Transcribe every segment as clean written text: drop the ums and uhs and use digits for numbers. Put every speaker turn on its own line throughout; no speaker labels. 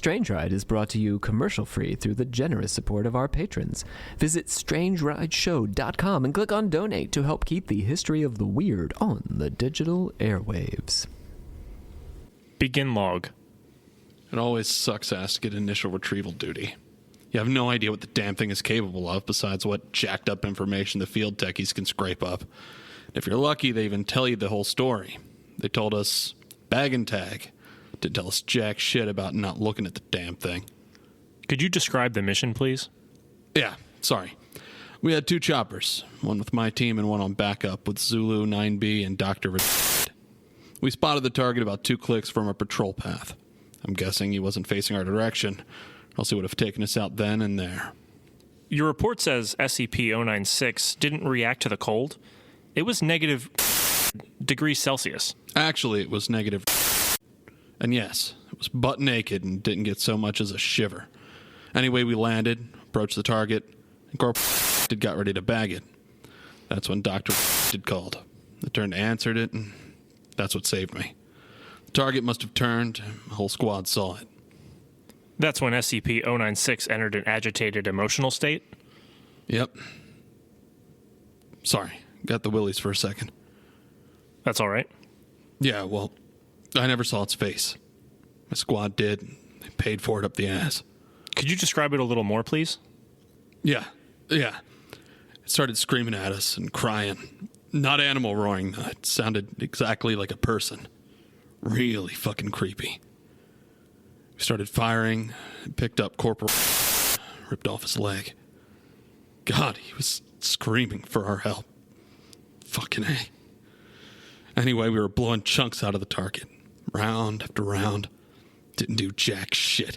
Strange Ride is brought to you commercial-free through the generous support of our patrons. Visit strangerideshow.com and click on Donate to help keep the history of the weird on the digital airwaves.
Begin log.
It always sucks ass to get initial retrieval duty. You have no idea what the damn thing is capable of besides what jacked up information the field techies can scrape up. If you're lucky, they even tell you the whole story. They told us bag and tag. Didn't tell us jack shit about not looking at the damn thing.
Could you describe the mission, please?
Yeah, sorry. We had 2 choppers, one with my team and one on backup with Zulu 9B and Dr. We spotted the target about 2 clicks from our patrol path. I'm guessing he wasn't facing our direction, or else he would have taken us out then and there.
Your report says SCP-096 didn't react to the cold. It was negative degrees Celsius.
Actually, it was negative. And yes, it was butt naked and didn't get so much as a shiver. Anyway, we landed, approached the target, and Corporal got ready to bag it. That's when Dr. called. I turned and answered it, and that's what saved me. The target must have turned, the whole squad saw it.
That's when SCP-096 entered an agitated emotional state?
Yep. Sorry, got the willies for a second.
That's all right.
Yeah, well, I never saw its face. My squad did. They paid for it up the ass.
Could you describe it a little more, please?
Yeah. It started screaming at us and crying. Not animal roaring. It sounded exactly like a person. Really fucking creepy. We started firing, picked up Corporal, ripped off his leg. God, he was screaming for our help. Fucking A. Anyway, we were blowing chunks out of the target. Round after round. Didn't do jack shit.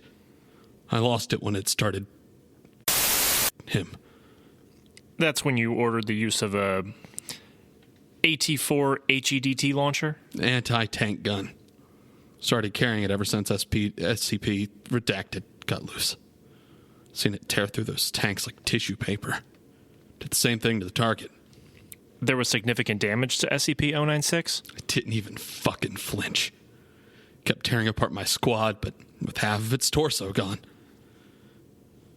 I lost it when it started him.
That's when you ordered the use of a AT-4 HEDT launcher?
Anti-tank gun. Started carrying it ever since SCP Redacted got loose. Seen it tear through those tanks like tissue paper. Did the same thing to the target.
There was significant damage to SCP-096?
I didn't even fucking flinch. Kept tearing apart my squad, but with half of its torso gone.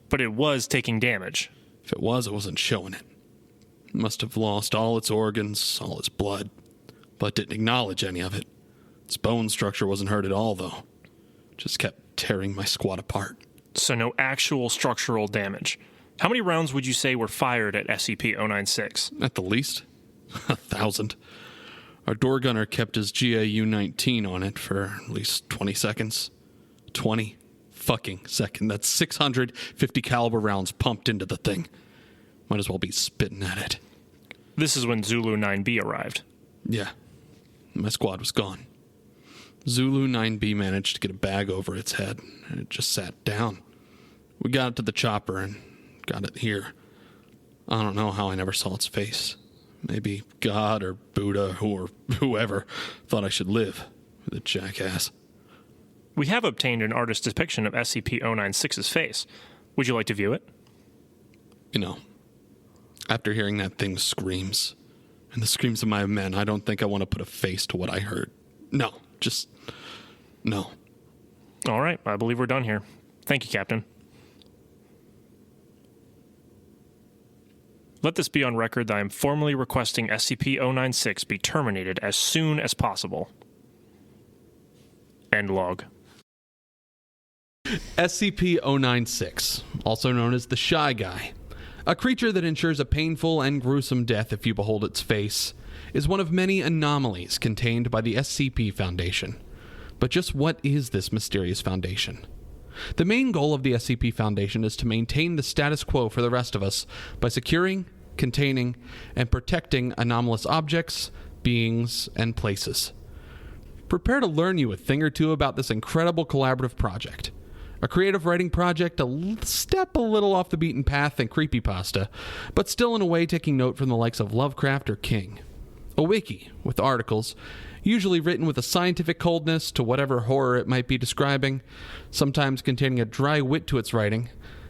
But it was taking damage.
If it was, I wasn't showing it. It must have lost all its organs, all its blood, but didn't acknowledge any of it. Its bone structure wasn't hurt at all, though. Just kept tearing my squad apart.
So no actual structural damage. How many rounds would you say were fired at SCP-096?
At the least, 1,000. Our door gunner kept his GAU-19 on it for at least 20 seconds. 20 fucking seconds. That's 650 caliber rounds pumped into the thing. Might as well be spitting at it.
This is when Zulu 9B arrived.
Yeah. My squad was gone. Zulu 9B managed to get a bag over its head, and it just sat down. We got it to the chopper and got it here. I don't know how I never saw its face. Maybe God or Buddha or whoever thought I should live. The jackass.
We have obtained an artist's depiction of SCP-096's face. Would you like to view it?
You know, after hearing that thing's screams, and the screams of my men, I don't think I want to put a face to what I heard. No. Just, no.
All right, I believe we're done here. Thank you, Captain. Let this be on record that I am formally requesting SCP-096 be terminated as soon as possible. End log.
SCP-096, also known as the Shy Guy, a creature that ensures a painful and gruesome death if you behold its face, is one of many anomalies contained by the SCP Foundation. But just what is this mysterious foundation? The main goal of the SCP Foundation is to maintain the status quo for the rest of us by securing, containing, and protecting anomalous objects, beings, and places. Prepare to learn you a thing or two about this incredible collaborative project. A creative writing project a step a little off the beaten path than creepypasta, but still in a way taking note from the likes of Lovecraft or King. A wiki with articles, usually written with a scientific coldness to whatever horror it might be describing, sometimes containing a dry wit to its writing,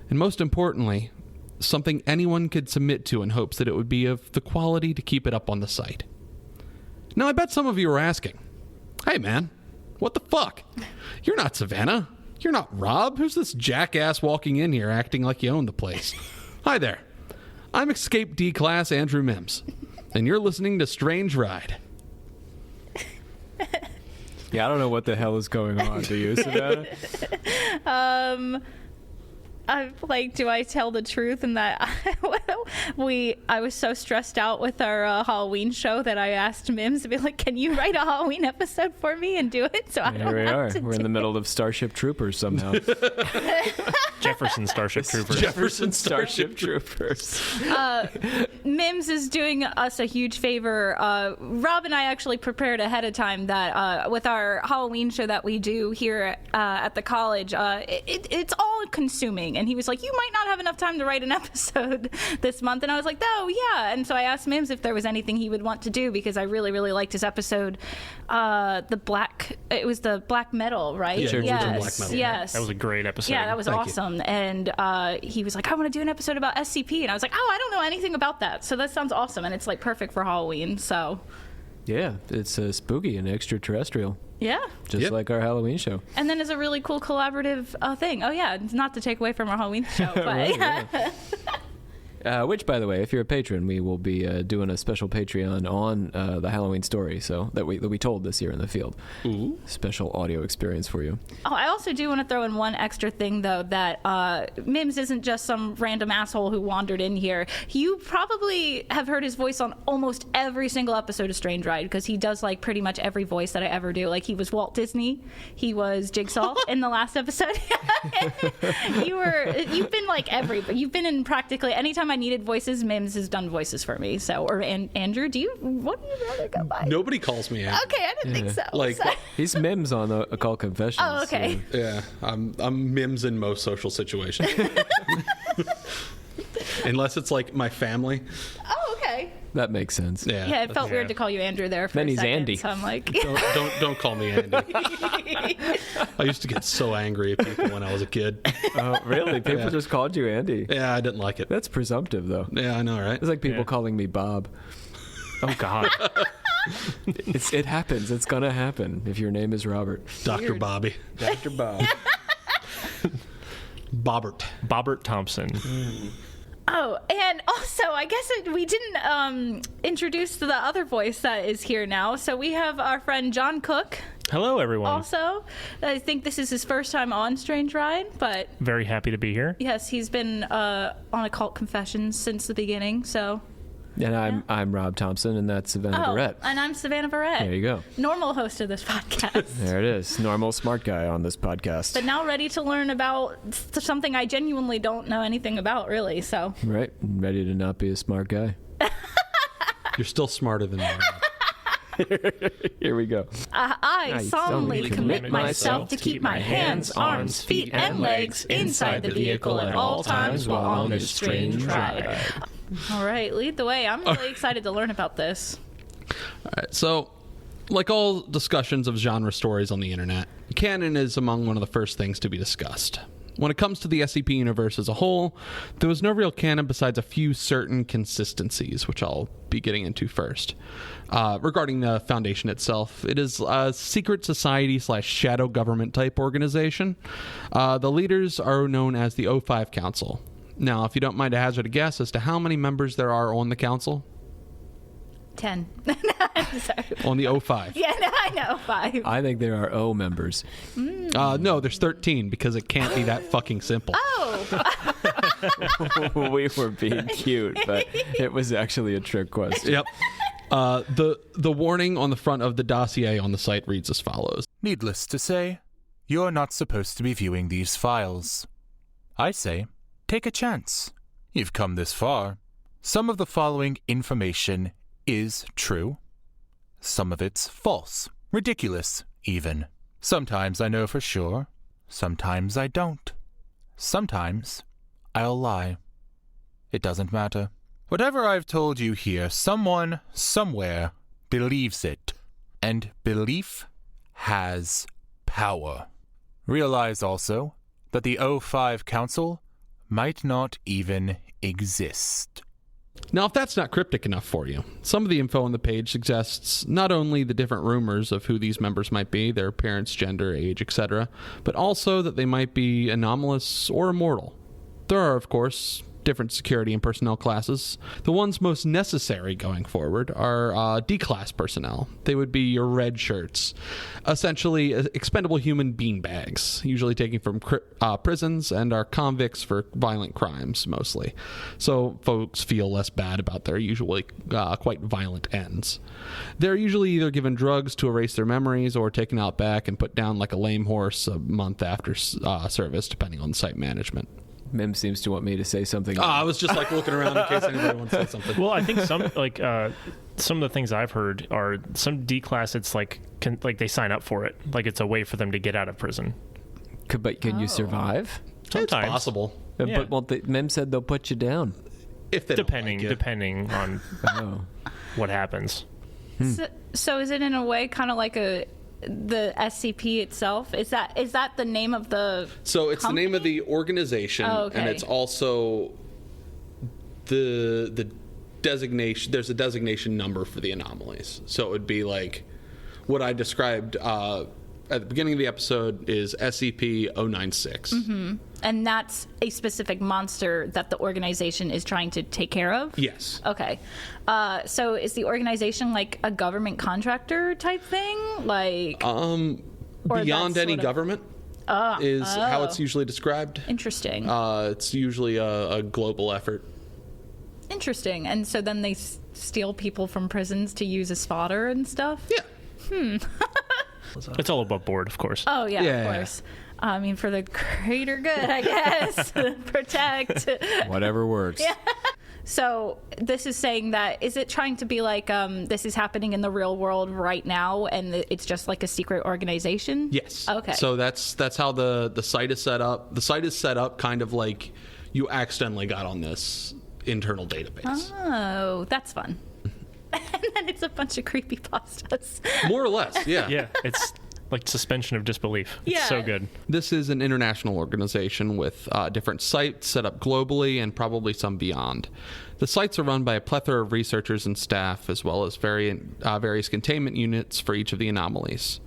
and most importantly, something anyone could submit to in hopes that it would be of the quality to keep it up on the site. Now, I bet some of you are asking, hey man, what the fuck? You're not Savannah. You're not Rob. Who's this jackass walking in here acting like you own the place? Hi there. I'm Escape D-Class Andrew Mims, and you're listening to Strange Ride.
Yeah, I don't know what the hell is going on. Do you, Savannah?
I'm like, do I tell the truth in that I was so stressed out with our Halloween show that I asked Mims to be like, can you write a Halloween episode for me and do it? So I don't
Here we
have
are.
to
We're in the middle of Starship Troopers somehow.
Jefferson Starship Troopers.
Jefferson Starship Troopers.
Mims is doing us a huge favor. Rob and I actually prepared ahead of time that with our Halloween show that we do here at the college, it's all consuming. And he was like, you might not have enough time to write an episode this month. And I was like, oh, yeah. And so I asked Mims if there was anything he would want to do because I really, really liked his episode. It was the black metal, right?
Yeah,
yes.
Black metal.
Yes.
That was a great episode.
Yeah, that was
Thank you.
awesome. And he was like, I want to do an episode about SCP. And I was like, oh, I don't know anything about that. So that sounds awesome. And it's like perfect for Halloween. So
Yeah, it's spooky and extraterrestrial,
yeah.
just like our Halloween show.
And then it's a really cool collaborative thing. Oh, yeah. It's not to take away from our Halloween show, but
Right, yeah. Which, by the way, if you're a patron, we will be doing a special Patreon on the Halloween story, so that we told this year in the field.
Ooh.
Special audio experience for you.
Oh, I also do want to throw in one extra thing, though, that Mims isn't just some random asshole who wandered in here. You probably have heard his voice on almost every single episode of Strange Ride, because he does, like, pretty much every voice that I ever do. Like, he was Walt Disney. He was Jigsaw in the last episode. You've been, like, you've been in practically anytime I needed voices, Mims has done voices for me. So, or Andrew, what do you rather go by?
Nobody calls me Andrew.
Okay, I didn't think so.
Like,
So-
He's Mims on the Occult Confessions.
Oh, okay.
yeah, I'm Mims in most social situations. Unless it's like my family.
Oh, okay.
That makes sense.
Yeah, it felt weird to call you Andrew there for
Then
a
he's
second.
Andy.
So I'm like,
Don't call me Andy. I used to get so angry at people when I was a kid.
Oh, really? People just called you Andy?
Yeah, I didn't like it.
That's presumptive, though.
Yeah, I know, right?
It's like people
Yeah.
calling me Bob.
Oh, God.
It happens. It's gonna happen if your name is Robert.
Dr. Bobby.
Dr. Bob.
Bobbert.
Bobbert Thompson.
oh, and also, I guess we didn't introduce the other voice that is here now. So we have our friend John Cook.
Hello, everyone.
Also, I think this is his first time on Strange Ride, but
Very happy to be here.
yes, he's been on Occult Confessions since the beginning. So,
And I'm Rob Thompson, and that's Savannah Barrett.
and I'm Savannah Barrett.
There you go.
Normal host of this podcast.
There it is. Normal smart guy on this podcast.
But now ready to learn about something I genuinely don't know anything about, really. So,
Right? Ready to not be a smart guy.
You're still smarter than me.
Here we go.
I solemnly commit myself to keep my hands, arms, feet, and legs inside the vehicle at all times while on this strange ride. All right, lead the way. I'm really excited to learn about this.
All right, so, like all discussions of genre stories on the internet, canon is among one of the first things to be discussed. When it comes to the SCP universe as a whole, there was no real canon besides a few certain consistencies, which I'll be getting into first. Regarding the Foundation itself, it is a secret society / shadow government type organization. The leaders are known as the O5 Council. Now, if you don't mind to hazard a guess as to how many members there are on the council?
10. Sorry.
On the O5.
Yeah, no, I know. 5.
I think there are O members.
No, there's 13 because it can't be that fucking simple.
Oh,
We were being cute, but it was actually a trick question.
Yep. The warning on the front of the dossier on the site reads as follows.
Needless to say, you're not supposed to be viewing these files. I say, take a chance. You've come this far. Some of the following information is true. Some of it's false, ridiculous, even. Sometimes I know for sure. Sometimes I don't. Sometimes I'll lie. It doesn't matter. Whatever I've told you here, someone, somewhere, believes it. And belief has power. Realize also that the O5 Council might not even exist.
Now, if that's not cryptic enough for you, some of the info on the page suggests not only the different rumors of who these members might be, their appearance, gender, age, etc., but also that they might be anomalous or immortal. There are, of course, different security and personnel classes. The ones most necessary going forward are D-class personnel. They would be your red shirts, essentially expendable human beanbags, usually taken from prisons and are convicts for violent crimes mostly. So folks feel less bad about their usually quite violent ends. They're usually either given drugs to erase their memories or taken out back and put down like a lame horse a month after service, depending on site management.
Mim seems to want me to say something.
I was just like looking around in case anybody wants to say something.
Well, I think some of the things I've heard are some D-class. It's like they sign up for it, like it's a way for them to get out of prison.
But can you survive?
Sometimes
It's possible.
Yeah.
But Mim said they'll put you down.
If they
depending on what happens.
So is it in a way kind of like the SCP itself? Is that the name of the
So it's
company?
the name of the organization, and it's also the designation. There's a designation number for the anomalies. So it would be like what I described at the beginning of the episode is SCP-096.
Mm-hmm. And that's a specific monster that the organization is trying to take care of?
Yes.
Okay. So is the organization like a government contractor type thing? Like
Beyond any government is how it's usually described.
Interesting.
It's usually a global effort.
Interesting. And so then they steal people from prisons to use as fodder and stuff?
Yeah.
It's all above board, of course.
Oh, yeah, of course. I mean, for the greater good, I guess. Protect.
Whatever works.
Yeah. So this is saying that, is it trying to be like this is happening in the real world right now and it's just like a secret organization?
Yes.
Okay.
So that's how the site is set up. The site is set up kind of like you accidentally got on this internal database.
Oh, that's fun. And then it's a bunch of creepypastas.
More or less, yeah.
Yeah, it's like suspension of disbelief. It's
Yeah.
so good.
This is an international organization with different sites set up globally and probably some beyond. The sites are run by a plethora of researchers and staff, as well as various containment units for each of the anomalies.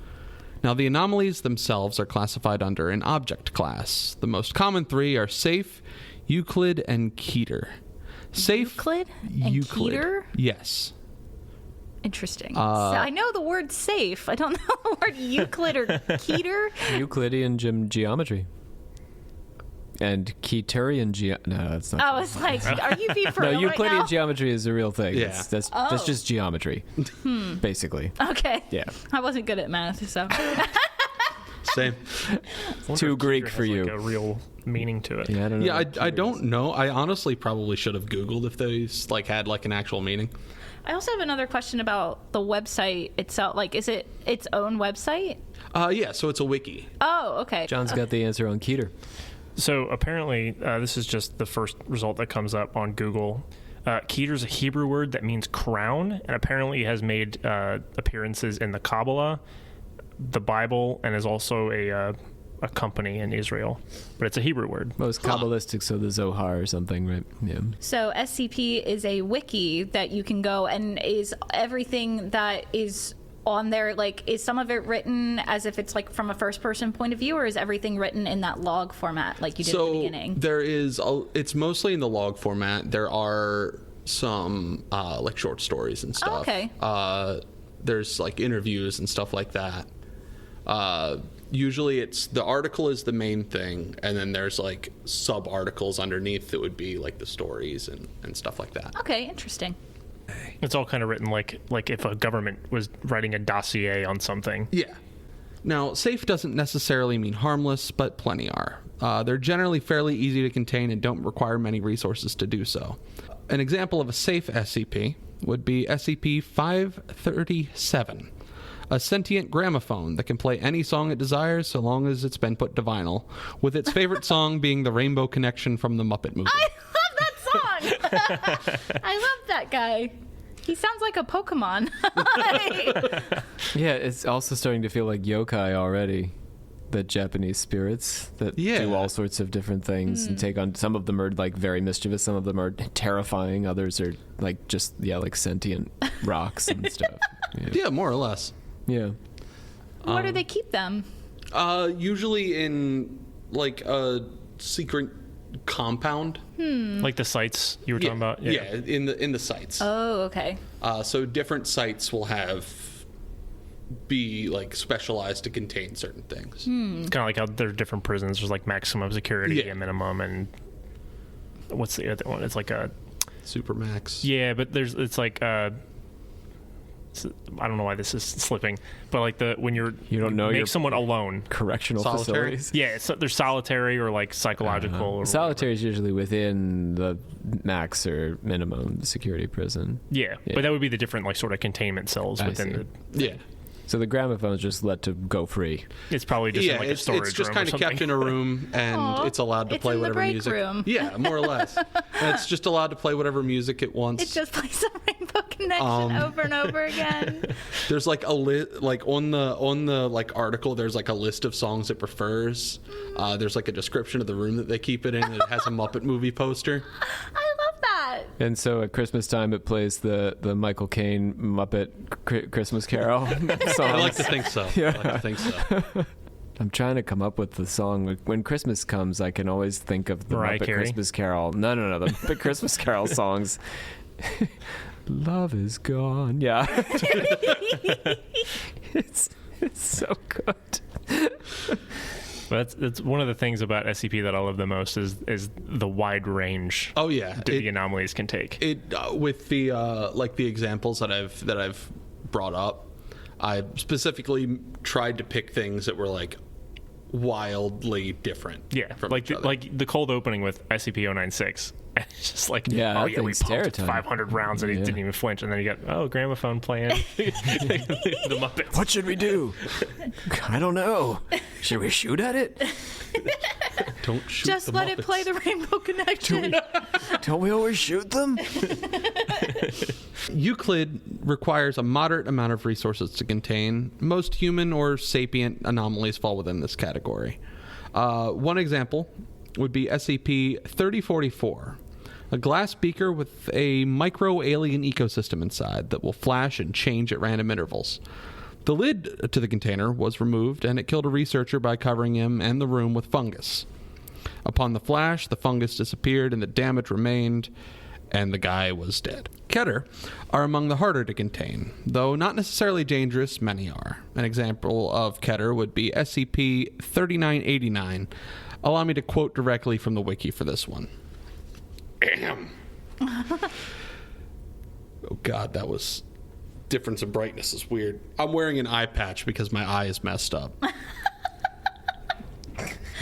Now, the anomalies themselves are classified under an object class. The most common three are Safe, Euclid, and Keter. Safe,
Euclid and Keter?
Yes.
Interesting. So I know the word safe. I don't know the word Euclid or Keter.
Euclidean geometry. And Keterian No, that's not.
I was like, are you being for
No,
real
Euclidean
right now?
geometry is a real thing.
Yeah.
That's just geometry, basically.
Okay.
Yeah.
I wasn't good at math, so.
Same.
Too Greek
Keter
for
has,
you.
like, a real meaning to it.
Yeah, I don't know.
Yeah,
what
I
Keter
don't
is.
know. I honestly probably should have Googled if those had like an actual meaning.
I also have another question about the website itself. Like, is it its own website?
Yeah, so it's a wiki.
Oh, okay.
John's got the answer on Keter.
So apparently, this is just the first result that comes up on Google. Keter is a Hebrew word that means crown, and apparently has made appearances in the Kabbalah, the Bible, and is also a company in Israel. But it's a Hebrew word.
Most Kabbalistic, so the Zohar or something, right? Yeah.
So SCP is a wiki that you can go, and is everything that is on there, like, is some of it written as if it's like from a first person point of view, or is everything written in that log format like you did at the beginning?
There is it's mostly in the log format. There are some like short stories and stuff.
Okay.
There's like interviews and stuff like that. Usually it's the article is the main thing, and then there's like sub articles underneath that would be like the stories and stuff like that.
Okay, interesting.
It's all kind of written like if a government was writing a dossier on something.
Yeah. Now, safe doesn't necessarily mean harmless, but plenty are. They're generally fairly easy to contain and don't require many resources to do so. An example of a safe SCP would be SCP-537, a sentient gramophone that can play any song it desires so long as it's been put to vinyl, with its favorite song being The Rainbow Connection from the Muppet movie.
I love that song. I love that guy. He sounds like a Pokemon.
Yeah, it's also starting to feel like yokai already. the Japanese spirits that
Yeah.
do all sorts of different things and take on. Some of them are like very mischievous. Some of them are terrifying. Others are like just like sentient rocks and stuff.
Yeah, more or less.
Yeah.
Where do they keep them?
Usually in like a secret compound.
Like the sites you were talking about?
Yeah, in the sites.
Oh, okay.
So different sites will be like specialized to contain certain things.
It's kind of like how there are different prisons. There's like maximum security
Yeah.
and minimum, and what's the other one? It's like a
Supermax.
yeah, but it's like I don't know why this is slipping, but like when you
don't know
make
your-
someone alone.
Correctional
Solitary?
facilities.
Yeah, so there's solitary or like psychological. Or
Solitary is usually within the max or minimum security prison.
yeah, but that would be the different like sort of containment cells
I
within
see.
Yeah.
So the gramophone's just let to go free.
It's probably just in like a storage
it's just
room
kind
or
of kept
something.
in a room, and
Aw,
it's allowed to
it's
play
in the
whatever
break
music.
room.
Yeah, more or less. And it's just allowed to play whatever music it wants.
It just plays the Rainbow Connection over and over again.
There's like a like on the like article. There's like a list of songs it prefers. There's like a description of the room that they keep it in. And it has a Muppet movie poster.
I love that.
And so at Christmas time, it plays the Michael Caine Muppet Christmas Carol songs.
I like to think so.
Yeah.
I like to think so.
I'm trying to come up with the song. When Christmas comes, I can always think of the
Mariah
Muppet
Carey?
Christmas Carol. No, the Muppet Christmas Carol songs. Love is gone. Yeah. it's so good.
But that's one of the things about SCP that I love the most is the wide range
Oh yeah.
that the anomalies can take.
It with the like the examples that I've brought up, I specifically tried to pick things that were like wildly different.
Yeah,
from
like
each other.
like the cold opening with SCP-096. It's just like,
Yeah,
oh
that
yeah, we
thing's
pumped
terrifying.
500 rounds and he
Yeah.
didn't even flinch. And then you got, gramophone playing. The Muppets.
What should we do? I don't know. Should we shoot at it?
Don't shoot
Just
the
let it
Muppets.
play the Rainbow Connection.
Don't we always shoot them?
Euclid requires a moderate amount of resources to contain. Most human or sapient anomalies fall within this category. One example would be SCP-3044, a glass beaker with a micro-alien ecosystem inside that will flash and change at random intervals. The lid to the container was removed, and it killed a researcher by covering him and the room with fungus. Upon the flash, the fungus disappeared and the damage remained, and the guy was dead. Keter are among the harder to contain. Though not necessarily dangerous, many are. An example of Keter would be SCP-3989. Allow me to quote directly from the wiki for this one. Oh god, that was... difference in brightness is weird. I'm wearing an eye patch because my eye is messed up.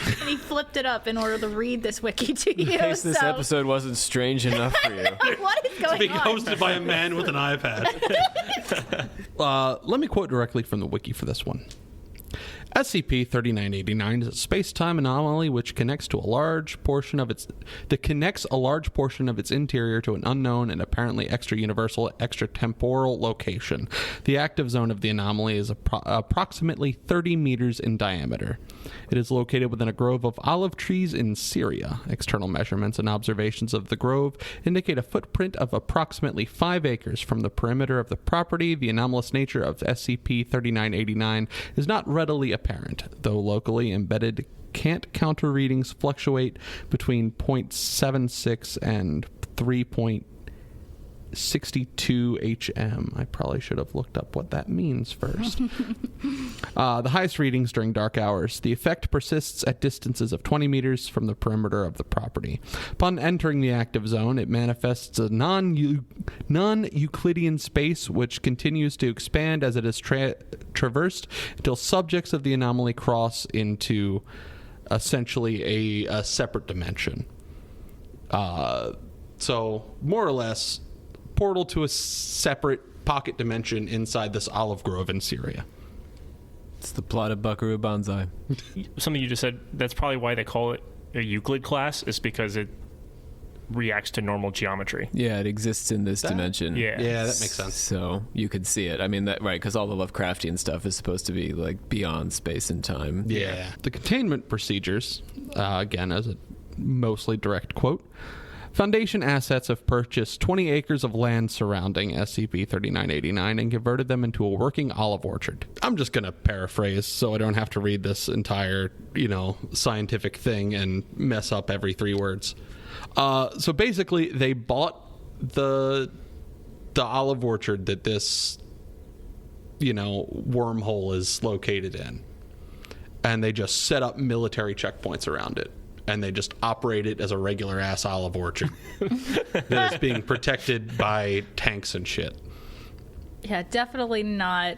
And he flipped it up in order to read this wiki to you.
In case this
so-
episode wasn't strange enough for you.
What is going
Being
on?
hosted by a man with an eye patch. Let me quote directly from the wiki for this one. SCP-3989 is a space-time anomaly which connects a large portion of its interior to an unknown and apparently extra-universal, extratemporal location. The active zone of the anomaly is approximately 30 meters in diameter. It is located within a grove of olive trees in Syria. External measurements and observations of the grove indicate a footprint of approximately 5 acres from the perimeter of the property. The anomalous nature of SCP-3989 is not readily apparent, though locally embedded cant counter readings fluctuate between 0.76 and 3.62 HM. I probably should have looked up what that means first. The highest readings during dark hours. The effect persists at distances of 20 meters from the perimeter of the property. Upon entering the active zone, it manifests a non-Euclidean space which continues to expand as it is traversed until subjects of the anomaly cross into essentially a separate dimension. So, more or less, portal to a separate pocket dimension inside this olive grove in Syria.
It's the plot of Buckaroo Banzai.
Something you just said, that's probably why they call it a Euclid class, is because reacts to normal geometry.
Yeah, it exists in this dimension.
Yeah.
Yeah, that makes sense.
So you could see it. I mean, that right, because all the Lovecraftian stuff is supposed to be like beyond space and time.
Yeah. The containment procedures, again, as a mostly direct quote, Foundation assets have purchased 20 acres of land surrounding SCP-3989 and converted them into a working olive orchard. I'm just going to paraphrase so I don't have to read this entire, scientific thing and mess up every 3 words. So basically, they bought the olive orchard that this, wormhole is located in, and they just set up military checkpoints around it. And they just operate it as a regular ass olive orchard that is being protected by tanks and shit.
Yeah, definitely not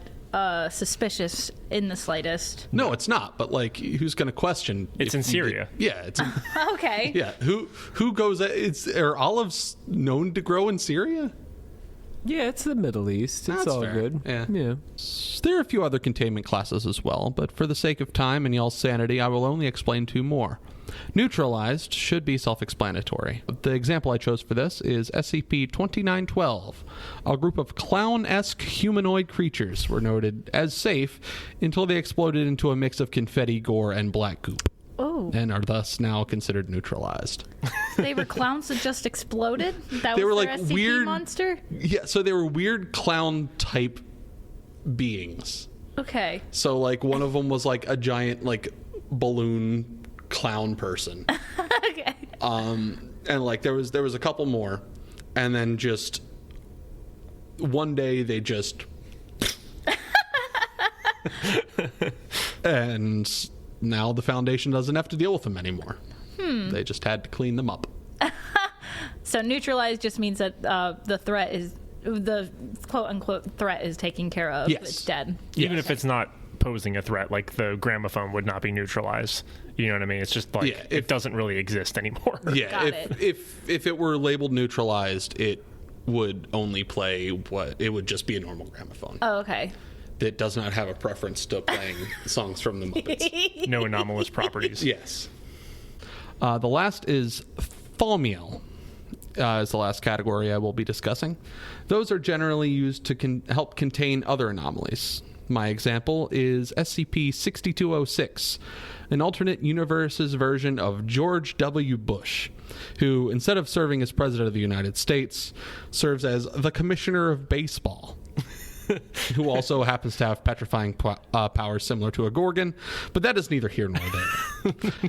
suspicious in the slightest.
No, it's not. But who's going to question?
It's in Syria.
Yeah, it's.
Okay.
Yeah, who goes? Are olives known to grow in Syria?
Yeah, it's the Middle East. It's
That's
all
fair.
good.
Yeah.
Yeah.
There are a few other containment classes as well, but for the sake of time and y'all's sanity, I will only explain 2 more. Neutralized should be self-explanatory. The example I chose for this is SCP-2912. A group of clown-esque humanoid creatures were noted as safe until they exploded into a mix of confetti, gore, and black goop,
Oh.
and are thus now considered neutralized.
They were clowns that just exploded? That
They
was
were
their
like
SCP
weird
monster?
Yeah, so they were weird clown-type beings.
Okay.
So, one of them was a giant, balloon clown person.
Okay.
And there was a couple more, and then just one day they just and now the Foundation doesn't have to deal with them anymore. They just had to clean them up.
So neutralized just means that the threat is the quote unquote threat is taken care of.
Yes.
It's dead.
Even if it's not posing a threat, the gramophone would not be neutralized. You know what I mean? It's just it doesn't really exist anymore.
Yeah,
Got
if it were labeled neutralized, it would only play it would just be a normal gramophone.
Oh, okay.
That does not have a preference to playing songs from the Muppets.
No anomalous properties.
Yes. The last is Thaumiel. Is the last category I will be discussing. Those are generally used to help contain other anomalies. My example is SCP-6206, an alternate universe's version of George W. Bush, who, instead of serving as President of the United States, serves as the Commissioner of Baseball, who also happens to have petrifying powers similar to a Gorgon, but that is neither here nor there.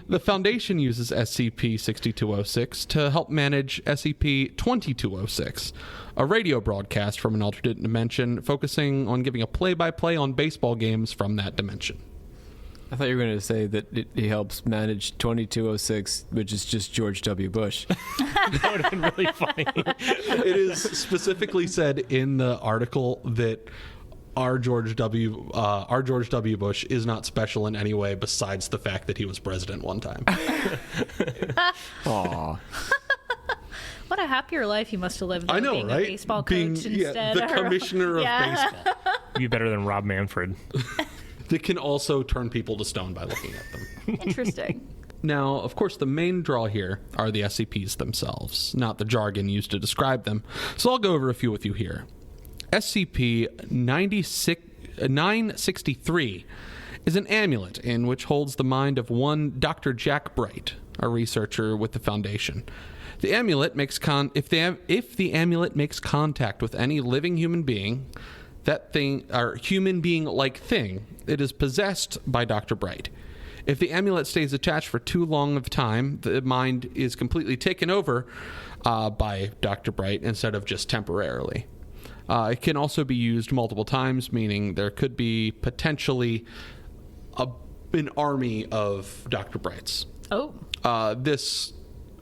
The Foundation uses SCP-6206 to help manage SCP-2206, a radio broadcast from an alternate dimension focusing on giving a play-by-play on baseball games from that dimension.
I thought you were going to say that he helps manage 2206, which is just George W. Bush.
That would have been really funny.
It is specifically said in the article that our George W. Bush is not special in any way besides the fact that he was president one time.
Aw.
What a happier life he must have lived.
I know,
being
right?
a baseball coach instead.
the commissioner of baseball.
Be better than Rob Manfred.
That can also turn people to stone by looking at them.
Interesting.
Now, of course, the main draw here are the SCPs themselves, not the jargon used to describe them. So I'll go over a few with you here. SCP-963 is an amulet in which holds the mind of one Dr. Jack Bright, a researcher with the Foundation. The amulet makes if the amulet makes contact with any living human being, that thing, or human being-like thing, it is possessed by Dr. Bright. If the amulet stays attached for too long of time, the mind is completely taken over by Dr. Bright instead of just temporarily. It can also be used multiple times, meaning there could be potentially an army of Dr. Brights.
Oh.
This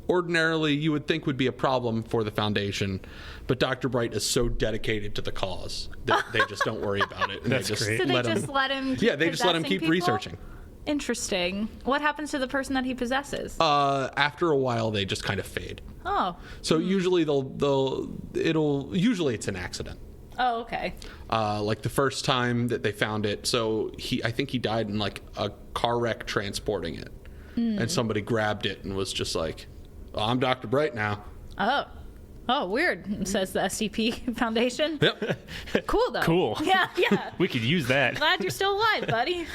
ordinarily you would think would be a problem for the Foundation, but Dr. Bright is so dedicated to the cause that they just don't worry about it. And
That's great.
So they just let him keep
they just let him keep
possessing people?
researching.
Interesting. What happens to the person that he possesses?
After a while, they just kind of fade.
Oh.
So usually usually it's an accident.
Oh, okay.
Like the first time that they found it, so I think he died in like a car wreck transporting it, and somebody grabbed it and was just like, "Oh, I'm Dr. Bright now."
Oh, weird, says the SCP Foundation.
Yep.
Cool, though.
Cool.
Yeah.
We could use that.
Glad you're still alive, buddy.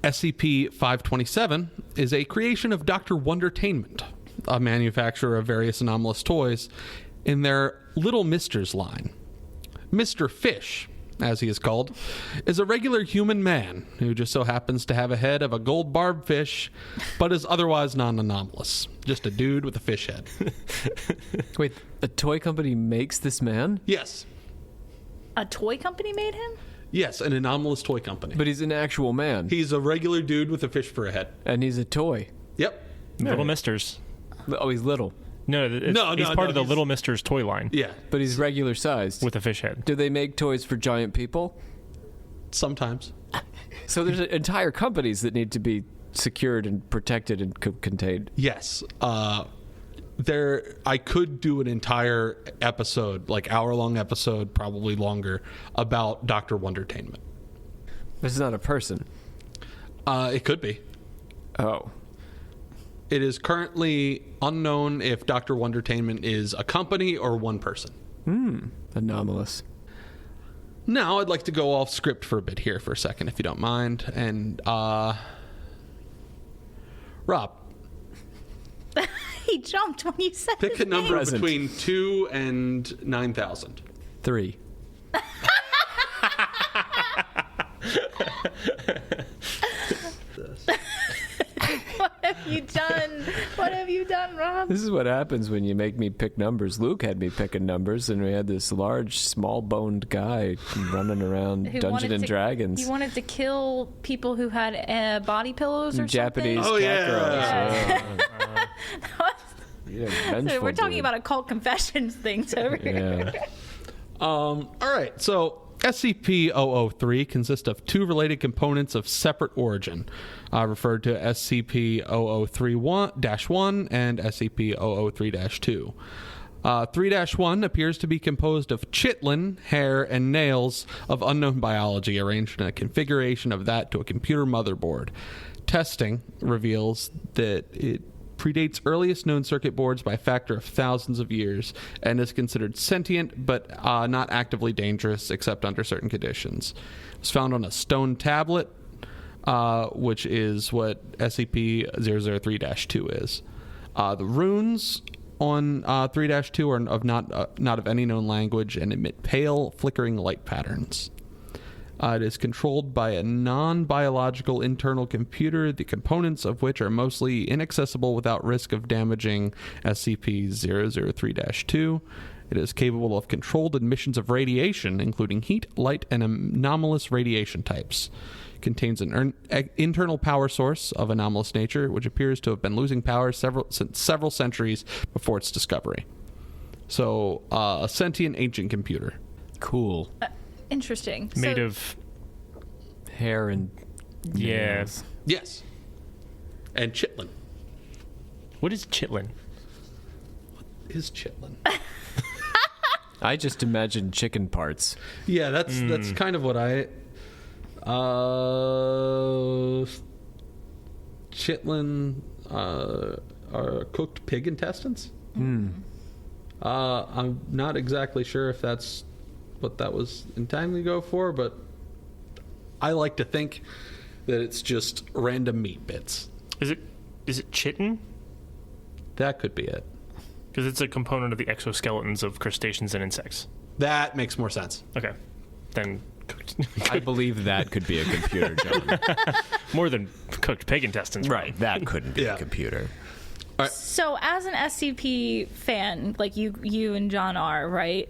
SCP-527 is a creation of Dr. Wondertainment, a manufacturer of various anomalous toys, in their Little Misters line. Mr. Fish, as he is called, is a regular human man who just so happens to have a head of a gold barbed fish, but is otherwise non-anomalous. Just a dude with a fish head.
Wait, a toy company makes this man?
Yes.
A toy company made him?
Yes, an anomalous toy company.
But he's an actual man.
He's a regular dude with a fish for a head.
And he's a toy.
Yep.
Little Misters.
Oh, he's little.
No, he's part of the
he's-
Little Misters toy line.
Yeah.
But he's regular sized.
With a fish head.
Do they make toys for giant people?
Sometimes.
So there's entire companies that need to be secured and protected and contained.
Yes. I could do an entire episode, like hour-long episode, probably longer, about Dr. Wondertainment.
This is not a person.
It could be.
Oh.
It is currently unknown if Dr. Wondertainment is a company or one person.
Anomalous.
Now, I'd like to go off script for a bit here for a second, if you don't mind. And, Rob,
He jumped when you said
pick
his
a number
name.
Present.
between 2 and 9,000.
3.
What have you done? What have you done, Rob?
This is what happens when you make me pick numbers. Luke had me picking numbers, and we had this large, small-boned guy running around
Who
Dungeons
wanted
and
to-
Dragons.
He wanted to kill people who had body pillows or
Japanese
something.
Oh,
cat
yeah.
girls. Yeah, vengeful
We're talking
dude.
about occult confessions things over here.
Yeah.
All right, so SCP-003 consists of 2 related components of separate origin, referred to SCP-0031-1 and SCP-003-2. 3-1 appears to be composed of chitlin, hair, and nails of unknown biology arranged in a configuration of that to a computer motherboard. Testing reveals that it predates earliest known circuit boards by a factor of thousands of years and is considered sentient but not actively dangerous except under certain conditions. It was found on a stone tablet, which is what SCP-003-2 is. The runes on 3-2 are of not of any known language and emit pale, flickering light patterns. It is controlled by a non-biological internal computer, the components of which are mostly inaccessible without risk of damaging SCP-003-2. It is capable of controlled emissions of radiation, including heat, light, and anomalous radiation types. It contains an internal power source of anomalous nature, which appears to have been losing power since several centuries before its discovery. So, a sentient ancient computer.
Cool.
Interesting.
Made
So-
of.
Hair and
Yeah.
nails.
Yes. And chitlin.
What is chitlin?
Is chitlin.
I just imagined chicken parts.
Yeah, that's kind of what I chitlin are cooked pig intestines. I'm not exactly sure if that's what that was intended to go for, but I like to think that it's just random meat bits.
Is it chitin?
That could be it.
Because it's a component of the exoskeletons of crustaceans and insects.
That makes more sense.
Okay. Then cooked.
I believe that could be a computer, John.
More than cooked pig intestines.
Right, that couldn't be
Yeah.
a computer.
So, as an SCP fan, like you and John are, right?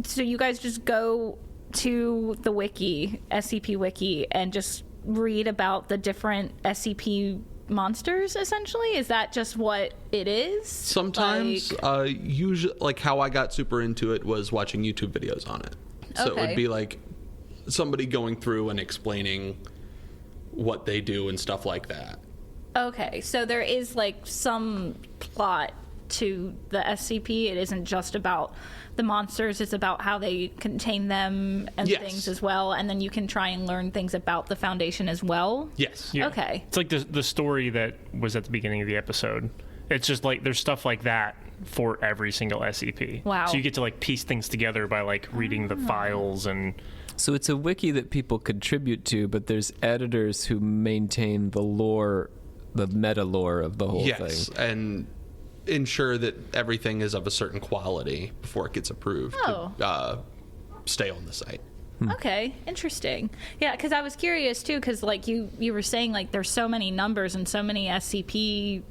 So you guys just go to the wiki, SCP Wiki, and just read about the different SCP monsters. Essentially, is that just what it is?
Sometimes, usually, like how I got super into it was watching YouTube videos on it. So it
Okay.
would be like somebody going through and explaining what they do and stuff like that.
Okay, so there is like some plot to the SCP. It isn't just about the monsters, it's about how they contain them and
Yes.
things as well, and then you can try and learn things about the Foundation as well.
Yes.
Yeah.
Okay.
It's like the story that was at the beginning of the episode. It's just like there's stuff like that for every single SCP.
Wow.
So you get to like piece things together by like reading the files and
So it's a wiki that people contribute to, but there's editors who maintain the lore, the meta lore of the whole
Yes,
thing.
and ensure that everything is of a certain quality before it gets approved to stay on the site.
Okay, interesting. Yeah, because I was curious too, because like you were saying, like there's so many numbers and so many SCPs.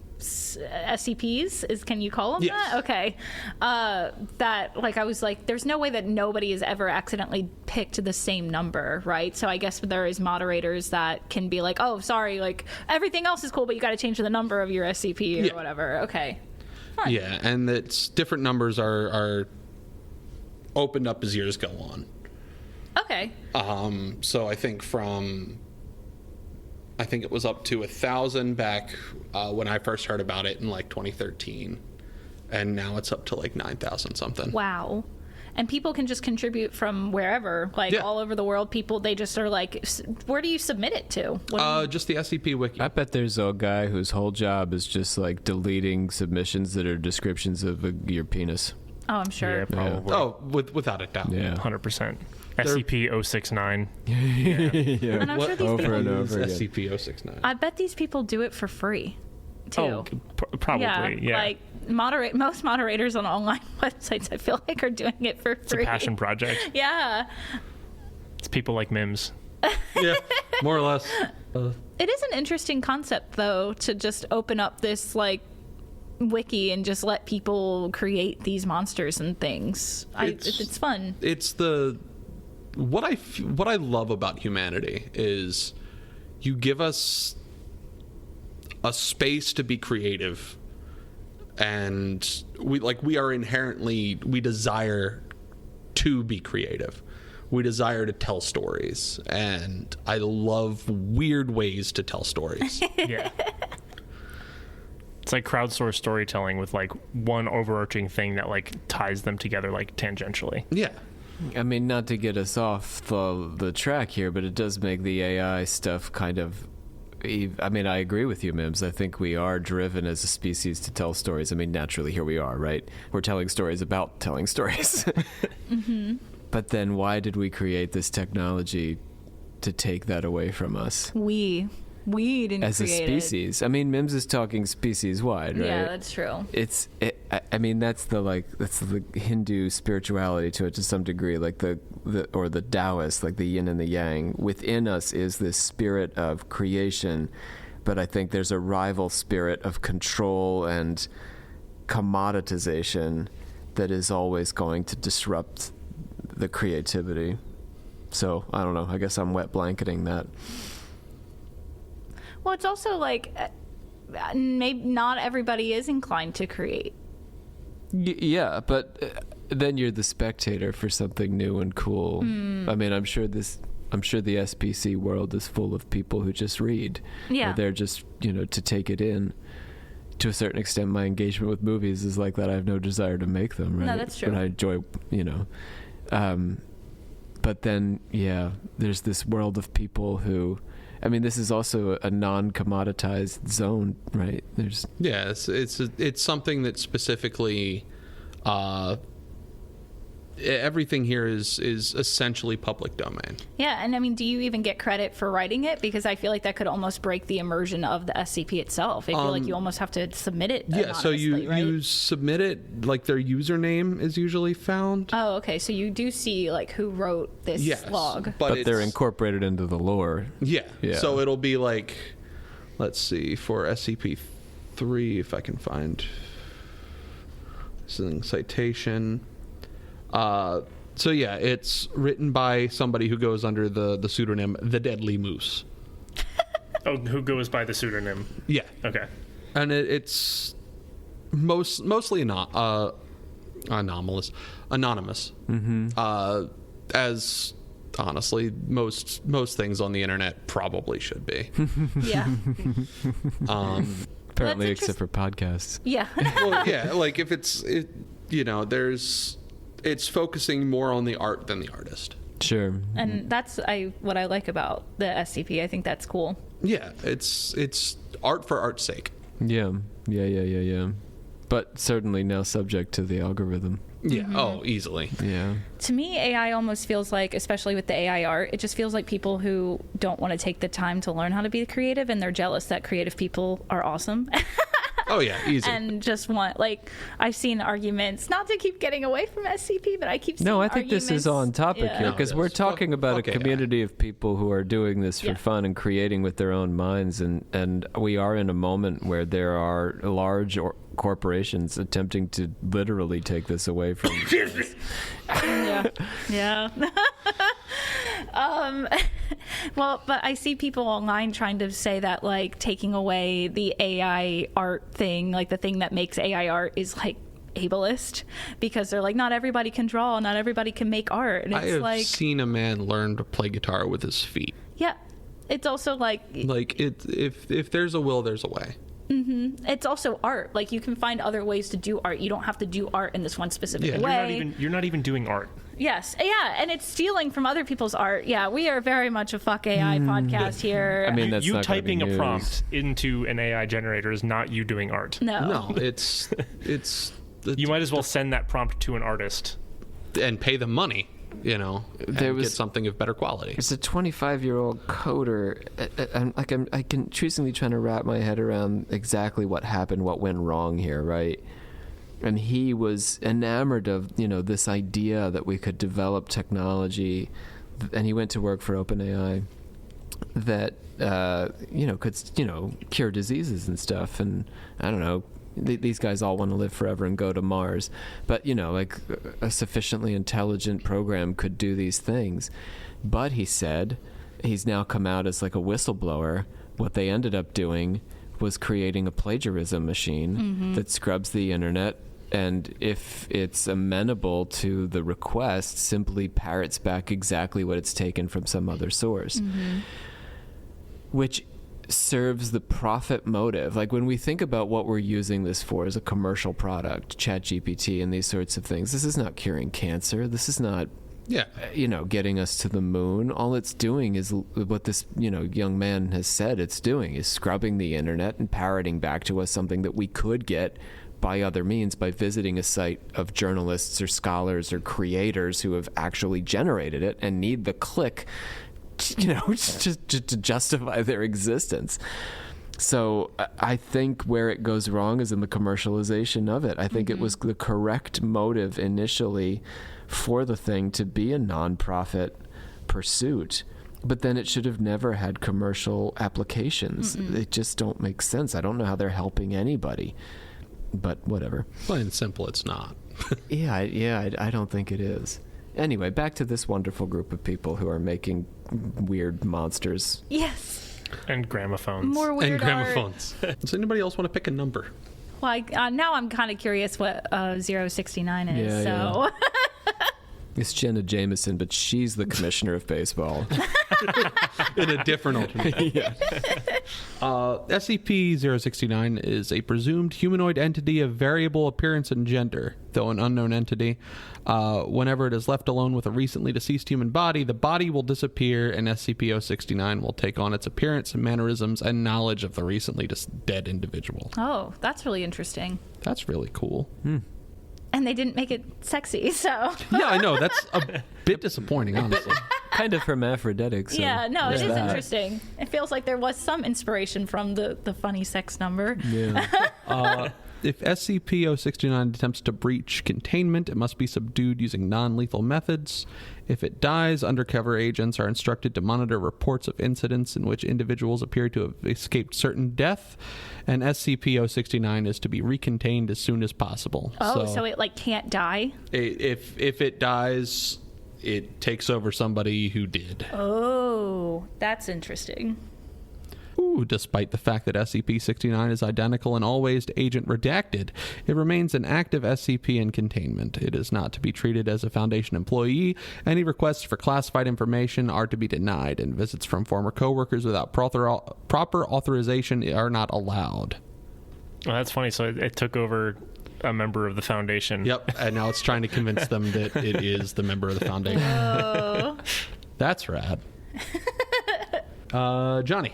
Can you call them
Yes.
that? Okay. That like I was like, there's no way that nobody has ever accidentally picked the same number, right? So I guess there is moderators that can be like, oh, sorry, like everything else is cool, but you got to change the number of your SCP or
Yeah.
whatever. Okay.
Yeah, and it's different numbers are opened up as years go on.
Okay.
So I think it was up to 1,000 back when I first heard about it in like 2013, and now it's up to like 9,000 something.
Wow. And people can just contribute from wherever, like
Yeah.
all over the world. People, they just are like, where do you submit it to? What do you-
Just the SCP wiki.
I bet there's a guy whose whole job is just like deleting submissions that are descriptions of your penis.
oh, I'm sure.
yeah, probably
Oh, without a doubt.
Yeah.
100%. SCP-069.
And I'm sure these
Over
people,
and over again.
SCP-069.
I bet these people do it for free, too.
Oh, probably. Yeah.
Like most moderators on online websites, I feel like, are doing it for
It's a
free.
passion project.
Yeah.
It's people like Mims.
Yeah, more or less.
It is an interesting concept, though, to just open up this, like, wiki and just let people create these monsters and things. It's fun.
It's what I love about humanity is you give us a space to be creative, and we desire to be creative. We desire to tell stories, and I love weird ways to tell stories.
Yeah. It's like crowdsourced storytelling with like one overarching thing that like ties them together like tangentially.
Yeah.
I mean, not to get us off the track here, but it does make the AI stuff kind of... I mean, I agree with you, Mims. I think we are driven as a species to tell stories. I mean, naturally, here we are, right? We're telling stories about telling stories.
Mm-hmm.
But then why did we create this technology to take that away from us?
We didn't
As a
create
species. I mean, Mims is talking species-wide,
it.
right?
Yeah, that's true.
I mean, that's the Hindu spirituality to it to some degree, like the Taoist, like the yin and the yang. Within us is this spirit of creation, but I think there's a rival spirit of control and commoditization that is always going to disrupt the creativity. So, I don't know. I guess I'm wet blanketing that.
Well, it's also like maybe not everybody is inclined to create.
Yeah, but then you're the spectator for something new and cool. I mean, I'm sure the SPC world is full of people who just read.
Yeah.
Or they're just, to take it in. To a certain extent, my engagement with movies is like that. I have no desire to make them, right?
No, that's true.
But I enjoy, but then, yeah, there's this world of people who... I mean, this is also a non-commoditized zone, right?
Yeah, it's something that specifically everything here is essentially public domain.
Yeah, and I mean, do you even get credit for writing it? Because I feel like that could almost break the immersion of the SCP itself. I feel like you almost have to submit it
Yeah, so you
right?
submit it, like their username is usually found.
Oh, okay. So you do see like who wrote this
Yes,
log.
But they're
it's-
incorporated into the lore.
Yeah.
Yeah.
So it'll be like, let's see, for SCP-3, if I can find this is a citation. So yeah, it's written by somebody who goes under the pseudonym The Deadly Moose.
Oh, who goes by the pseudonym?
Yeah.
Okay.
And it's mostly anonymous. Mm-hmm. As honestly, most things on the internet probably should be.
Yeah.
Apparently, except for podcasts.
Yeah.
Well, yeah, like if it's focusing more on the art than the artist.
Sure.
And that's what I like about the SCP. I think that's cool.
Yeah, it's art for art's sake.
Yeah. But certainly now subject to the algorithm.
Yeah. Oh, easily.
Yeah.
To me, AI almost feels like, especially with the AI art, it just feels like people who don't want to take the time to learn how to be creative, and they're jealous that creative people are awesome.
Oh yeah, easy.
And just want, like, I've seen arguments, not to keep getting away from SCP, but I keep seeing
No, I think this is on topic here, because we're talking about a community of people who are doing this for fun and creating with their own minds, and we are in a moment where there are large corporations attempting to literally take this away from us.
Yeah. Well, but I see people online trying to say that, like, taking away the AI art thing, like the thing that makes AI art, is like ableist, because they're like, not everybody can draw, not everybody can make art. And it's
I have seen a man learn to play guitar with his feet.
Yeah, it's also like
if there's a will, there's a way.
Mm-hmm. It's also art. Like, you can find other ways to do art. You don't have to do art in this one specific way.
You're not even doing art.
Yes. Yeah. And it's stealing from other people's art. Yeah. We are very much a fuck AI podcast here.
I mean, that's
you
not
typing
a
prompt into an AI generator is not you doing art.
No,
it's
you might as well send that prompt to an artist
and pay them money, and get something of better quality.
It's a 25-year-old coder. I can increasingly trying to wrap my head around exactly what happened, what went wrong here, right? And he was enamored of, this idea that we could develop technology, and he went to work for OpenAI that, could, cure diseases and stuff. And I don't know, these guys all want to live forever and go to Mars. But, like a sufficiently intelligent program could do these things. But he said, he's now come out as like a whistleblower. What they ended up doing was creating a plagiarism machine that scrubs the internet, and if it's amenable to the request, simply parrots back exactly what it's taken from some other source, which serves the profit motive. Like, when we think about what we're using this for as a commercial product, ChatGPT and these sorts of things, this is not curing cancer. This is not getting us to the moon. All it's doing is what this, young man has said it's doing, is scrubbing the internet and parroting back to us something that we could get by other means, by visiting a site of journalists or scholars or creators who have actually generated it and need the click, just to justify their existence. So I think where it goes wrong is in the commercialization of it. I think it was the correct motive initially for the thing to be a non-profit pursuit, but then it should have never had commercial applications. They just don't make sense. I don't know how they're helping anybody, but whatever.
Plain and simple, it's not.
I don't think it is. Anyway, back to this wonderful group of people who are making weird monsters.
Yes.
And gramophones.
More weird
gramophones. Does anybody else want to pick a number?
Well, now I'm kind of curious what 069 is. So.
It's Jenna Jameson, but she's the commissioner of baseball.
In a different alternate. SCP-069 is a presumed humanoid entity of variable appearance and gender, though an unknown entity. Whenever it is left alone with a recently deceased human body, the body will disappear, and SCP-069 will take on its appearance and mannerisms and knowledge of the recently dead individual.
Oh, that's really interesting.
That's really cool.
And they didn't make it sexy, so.
Yeah, I know. That's a bit disappointing, honestly.
Kind of hermaphroditic. So
yeah, no, it is
that.
interesting. It feels like there was some inspiration from the funny sex number.
Yeah.
If SCP-069 attempts to breach containment, it must be subdued using non-lethal methods. If it dies, undercover agents are instructed to monitor reports of incidents in which individuals appear to have escaped certain death, and SCP-069 is to be recontained as soon as possible.
Oh, so it can't die?
If it dies, it takes over somebody who did.
Oh, that's interesting.
Despite the fact that SCP-69 is identical in all ways to Agent Redacted, it remains an active SCP in containment. It is not to be treated as a Foundation employee. Any requests for classified information are to be denied, and visits from former coworkers without proper authorization are not allowed.
Oh, that's funny. So it took over a member of the Foundation.
Yep, and now it's trying to convince them that it is the member of the Foundation.
Oh.
That's rad. Johnny,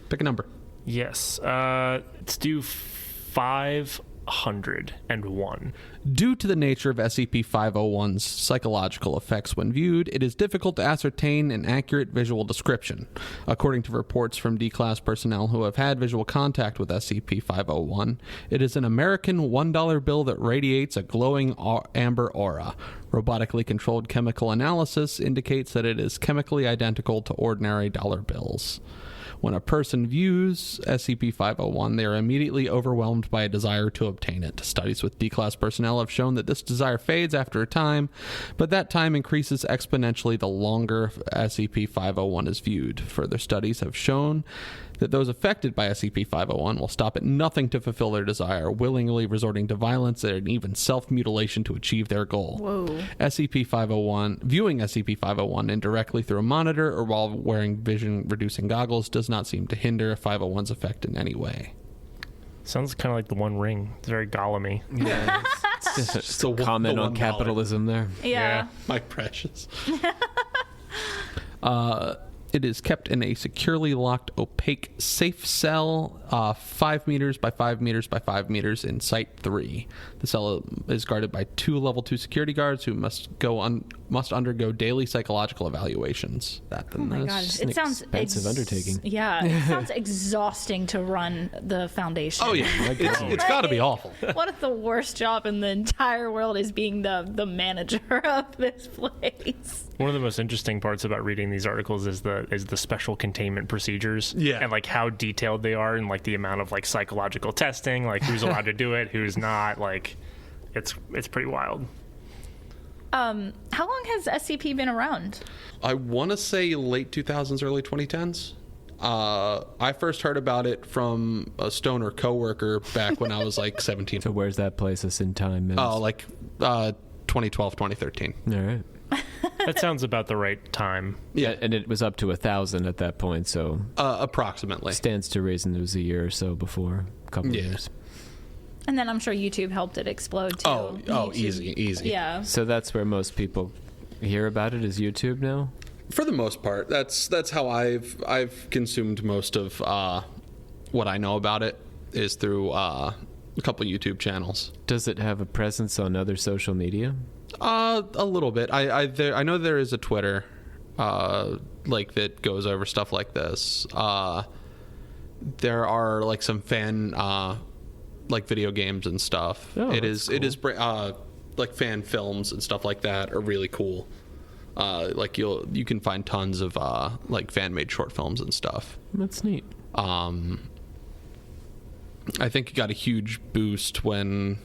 pick a number.
Yes. Let's do 501.
Due to the nature of SCP-501's psychological effects when viewed, it is difficult to ascertain an accurate visual description. According to reports from D-Class personnel who have had visual contact with SCP-501, it is an American $1 bill that radiates a glowing amber aura. Robotically controlled chemical analysis indicates that it is chemically identical to ordinary dollar bills. When a person views SCP-501, they are immediately overwhelmed by a desire to obtain it. Studies with D-Class personnel have shown that this desire fades after a time, but that time increases exponentially the longer SCP-501 is viewed. Further studies have shown that those affected by SCP-501 will stop at nothing to fulfill their desire, willingly resorting to violence and even self-mutilation to achieve their goal.
Whoa.
Viewing SCP-501 indirectly through a monitor or while wearing vision-reducing goggles does not seem to hinder 501's effect in any way.
Sounds kind of like the One Ring. It's very Gollum-y.
Yeah. Just a comment on capitalism there.
Yeah.
My precious. It is kept in a securely locked, opaque, safe cell, 5 meters by 5 meters by 5 meters in Site 3. The cell is guarded by 2 Level 2 security guards who must undergo daily psychological evaluations.
Oh my god, it sounds
expensive undertaking.
Yeah, it sounds exhausting to run the Foundation.
Oh yeah, it's got to be awful.
What if the worst job in the entire world is being the manager of this place?
One of the most interesting parts about reading these articles is the special containment procedures.
Yeah.
And like how detailed they are and like the amount of like psychological testing, like who's allowed to do it, who's not. Like it's pretty wild.
How long has SCP been around?
I want to say late 2000s, early 2010s. I first heard about it from a stoner coworker back when I was like 17.
So where's that place us in time? Mims?
Oh, like 2012, 2013.
All right.
That sounds about the right time.
Yeah,
And it was up to 1,000 at that point, so
approximately.
stands to reason it was a year or so before, a couple of years.
And then I'm sure YouTube helped it explode too.
Oh,
YouTube.
easy.
Yeah.
So that's where most people hear about it, is YouTube now?
For the most part, that's how I've consumed most of what I know about it is through a couple YouTube channels.
Does it have a presence on other social media?
A little bit. I know there is a Twitter like that goes over stuff like this. There are like some fan like video games and stuff.
Oh,
it
that's
is
cool.
like fan films and stuff like that are really cool. Like you can find tons of like fan made short films and stuff.
That's neat.
I think it got a huge boost when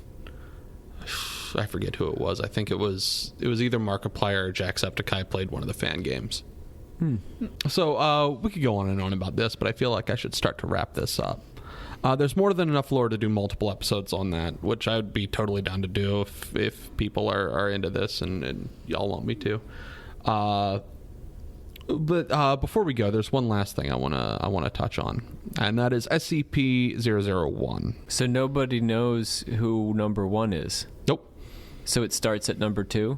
I forget who it was. I think it was either Markiplier or Jacksepticeye played one of the fan games. So we could go on and on about this, but I feel like I should start to wrap this up. There's more than enough lore to do multiple episodes on that, which I would be totally down to do if people are into this and y'all want me to. But before we go, there's one last thing I wanna touch on, and that is SCP-001.
So nobody knows who number 1 is?
Nope.
So it starts at number 2?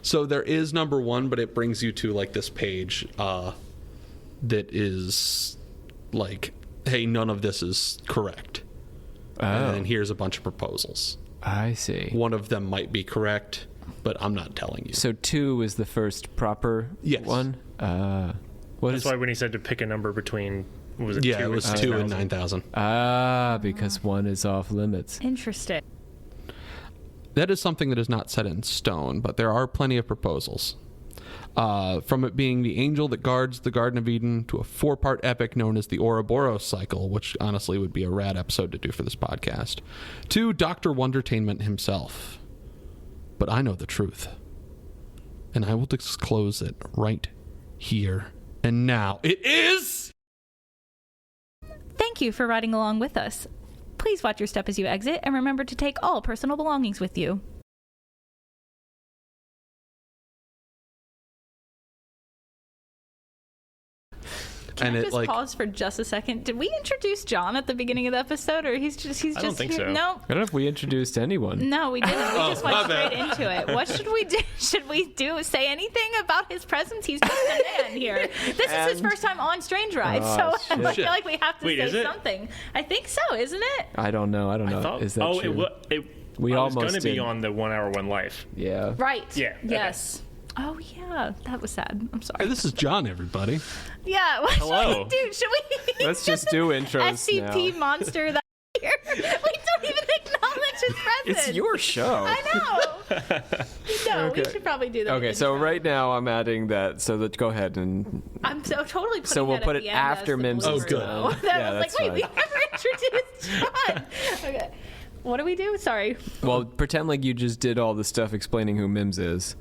So there is number 1, but it brings you to like this page that is like, hey, none of this is correct.
Oh.
And then here's a bunch of proposals.
I see.
One of them might be correct, but I'm not telling you.
So 2 is the first proper
Yes.
one?
That's why when he said to pick a number between, what was it?
Yeah,
2
it was
and
2 and
9,000?
9,000.
Because 1 is off limits.
Interesting.
That is something that is not set in stone, but there are plenty of proposals. From it being the angel that guards the Garden of Eden to a 4-part epic known as the Ouroboros cycle, which honestly would be a rad episode to do for this podcast, to Dr. Wondertainment himself. But I know the truth, and I will disclose it right here and now. It is...
Thank you for riding along with us. Please watch your step as you exit, and remember to take all personal belongings with you.
and
I
it
just
like
pause for just a second? Did we introduce John at the beginning of the episode, or he's just
I don't think
here?
so.
No,
I don't know if we introduced anyone.
no, we didn't. We just went
my
straight
bad.
into it. What should we do? Should we say anything about his presence? He's just a man here. This is his
And-
first time on Strange Ride,
Oh,
so I
shit.
feel like we have to
Wait, is
say
it?
something. I think so, isn't it?
I don't know.
I thought.
Is that true? We
I was
almost
going to be
did.
on the 1 Hour 1 Life.
Yeah.
Right.
Yeah, okay.
Yes. Oh yeah, that was sad. I'm sorry.
Hey, this is John, everybody.
Yeah. What
Hello.
should we do? Should we?
Let's just do intros
SCP
now.
monster that here. We don't even acknowledge his presence.
It's your show.
I know. No, we
Okay.
should probably do that.
Okay, so right now I'm adding that. So let's go ahead and
I'm so totally putting
So we'll
that
put
at
it
the end
after
as the
Mims'
Oh,
blooper,
good.
though.
Yeah,
I was
that's
like, wait, we
fine.
never introduced John. Okay. What do we do? Sorry.
well, pretend like you just did all the stuff explaining who Mims is.